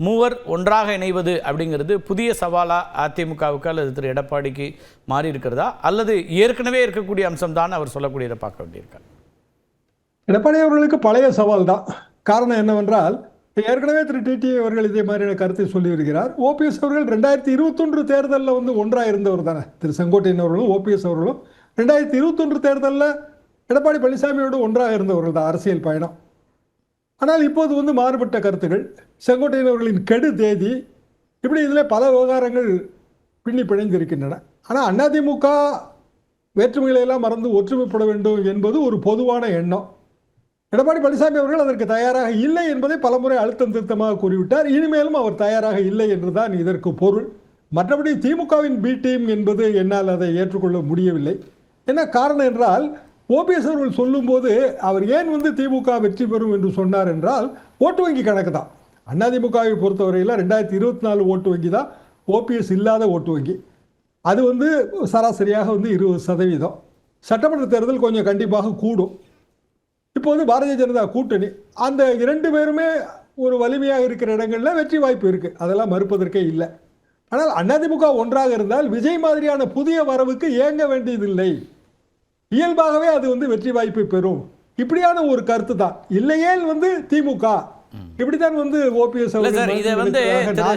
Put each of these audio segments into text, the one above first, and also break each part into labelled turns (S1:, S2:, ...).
S1: மூவர் ஒன்றாக இணைவது அப்படிங்கிறது புதிய சவாலாக அதிமுகவுக்கு அல்லது திரு எடப்பாடிக்கு மாறி இருக்கிறதா, அல்லது ஏற்கனவே இருக்கக்கூடிய அம்சம்தான் அவர் சொல்லக்கூடியதை பார்க்க வேண்டியிருக்கார்?
S2: எடப்பாடி அவர்களுக்கு பழைய சவால் தான். காரணம் என்னவென்றால், ஏற்கனவே திரு டிடிவி அவர்கள் இதே மாதிரியான கருத்தை சொல்லியிருக்கிறார். ஓபிஎஸ் அவர்கள் 2021 தேர்தலில் ஒன்றாக இருந்தவர் தானே. திரு செங்கோட்டையன் அவர்களும் ஓபிஎஸ் அவர்களும் 2021 தேர்தலில் எடப்பாடி பழனிசாமியோடு ஒன்றாக இருந்தவர்கள் தான் அரசியல் பயணம். ஆனால் இப்போது மாறுபட்ட கருத்துக்கள், செங்கோட்டையன் அவர்களின் கெடு தேதி, இப்படி இதில் பல விவகாரங்கள் பின்னி பிணைந்திருக்கின்றன. ஆனால் அதிமுக வேற்றுமைகளையெல்லாம் மறந்து ஒற்றுமைப்பட வேண்டும் என்பது ஒரு பொதுவான எண்ணம். எடப்பாடி பழனிசாமி அவர்கள் அதற்கு தயாராக இல்லை என்பதை பலமுறை அழுத்தம் திருத்தமாக கூறிவிட்டார். இனிமேலும் அவர் தயாராக இல்லை என்றுதான் இதற்கு பொருள். மற்றபடி திமுகவின் பி டீம் என்பது என்னால் அதை ஏற்றுக்கொள்ள முடியவில்லை. என்ன காரணம் என்றால், ஓபிஎஸ் அவர்கள் சொல்லும்போது அவர் ஏன் திமுக வெற்றி பெறும் என்று சொன்னார் என்றால், ஓட்டு வங்கி கணக்கு தான். அதிமுகவை பொறுத்தவரையில் 2024 ஓட்டு வங்கி தான் ஓபிஎஸ் இல்லாத ஓட்டு வங்கி. அது சராசரியாக 20%. சட்டமன்ற தேர்தல் கொஞ்சம் கண்டிப்பாக கூடும். இப்போது பாரதிய ஜனதா கூட்டணி, அந்த 2 பேருமே ஒரு வலிமையாக இருக்கிற இடங்களில் வெற்றி வாய்ப்பு இருக்குது, அதெல்லாம் மறுப்பதற்கே இல்லை. ஆனால் அதிமுக ஒன்றாக இருந்தால் விஜய் மாதிரியான புதிய வரவுக்கு ஏங்க வேண்டியதில்லை, இயல்பாகவே அது வெற்றி வாய்ப்பை பெறும். இப்படியான ஒரு கருத்து தான். இல்லையேல் திமுக இப்படித்தான் ஓபிஎஸ்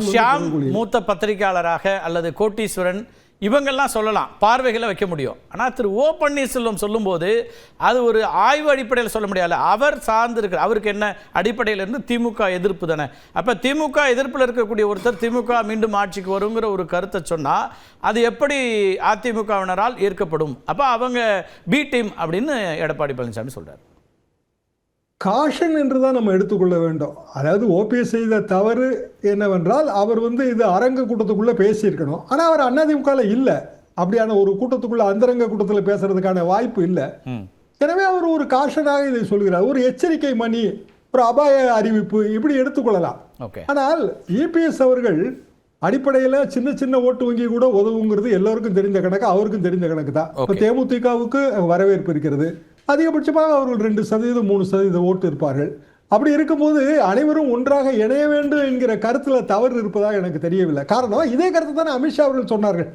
S1: ஷியாம் மூத்த பத்திரிகையாளராக அல்லது கோட்டீஸ்வரன் இவங்கெல்லாம் சொல்லலாம், பார்வைகளை வைக்க முடியும். ஆனால் திரு ஓ பன்னீர்செல்வம் சொல்லும்போது அது ஒரு ஆய்வு அடிப்படையில் சொல்ல முடியாது. அவர் சார்ந்திருக்கிற, அவருக்கு என்ன அடிப்படையில் இருந்து திமுக எதிர்ப்பு தானே. அப்போ திமுக எதிர்ப்பில் இருக்கக்கூடிய ஒருத்தர் திமுக மீண்டும் ஆட்சிக்கு வருங்கிற ஒரு கருத்தை சொன்னால் அது எப்படி அதிமுகவினரால் ஏற்கப்படும்? அப்போ அவங்க பி டீம் அப்படின்னு எடப்பாடி பழனிசாமி சொல்கிறார்.
S2: காஷன் என்று தான் நம்ம எடுத்துக்கொள்ள வேண்டும். அதாவது ஓபிஎஸ் செய்த தவறு என்னவென்றால், அவர் இது அரங்க கூட்டத்துக்குள்ளே பேசியிருக்கணும். ஆனால் அவர் அதிமுகவில் இல்லை, அப்படியான ஒரு கூட்டத்துக்குள்ள அந்தரங்க கூட்டத்தில் பேசுறதுக்கான வாய்ப்பு இல்லை. எனவே அவர் ஒரு காஷனாக இதை சொல்கிறார், ஒரு எச்சரிக்கை மணி, ஒரு அபாய அறிவிப்பு, இப்படி எடுத்துக்கொள்ளலாம். ஆனால் இபிஎஸ் அவர்கள் அடிப்படையில் சின்ன சின்ன ஓட்டு வங்கி கூட உதவுங்கிறது எல்லோருக்கும் தெரிந்த கணக்கு, அவருக்கும் தெரிந்த கணக்கு தான். இப்போ தேமுதிகவுக்கு வரவேற்பு இருக்கிறது. அதிகபட்சமாக அவர்கள் 2%, 3% ஓட்டு இருப்பார்கள். அப்படி இருக்கும்போது அனைவரும் ஒன்றாக இணைய வேண்டும் என்கிற கருத்தில் தவறு இருப்பதாக எனக்கு தெரியவில்லை. காரணம், இதே கருத்து தானே அமித்ஷா அவர்கள் சொன்னார்கள்.